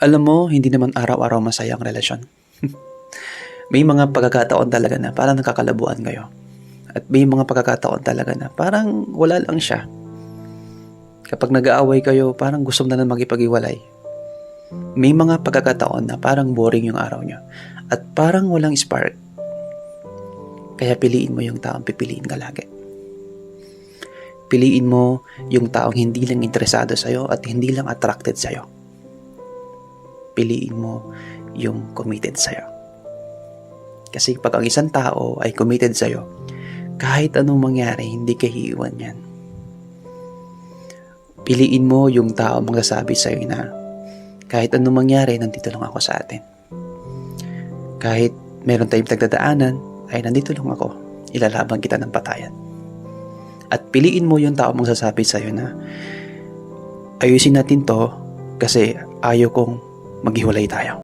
Alam mo, hindi naman araw-araw masaya ang relasyon. May mga pagkakataon talaga na parang nakakalabuan kayo. At may mga pagkakataon talaga na parang wala lang siya. Kapag nag-aaway kayo, parang gusto na magipag-iwalay. May mga pagkakataon na parang boring yung araw nyo. At parang walang spark. Kaya piliin mo yung taong pipiliin ka lagi. Piliin mo yung taong hindi lang interesado sa'yo at hindi lang attracted sa'yo. Piliin mo yung committed sa'yo. Kasi pag ang isang tao ay committed sa'yo, kahit anong mangyari, hindi ka hiiwan yan. Piliin mo yung tao magsasabi sa'yo na kahit anong mangyari, nandito lang ako sa atin. Kahit meron tayong tagdadaanan, ay nandito lang ako. Ilalaban kita ng patayan. At piliin mo yung tao magsasabi sa'yo na ayusin natin to kasi ayaw kong maghiwalay tayo.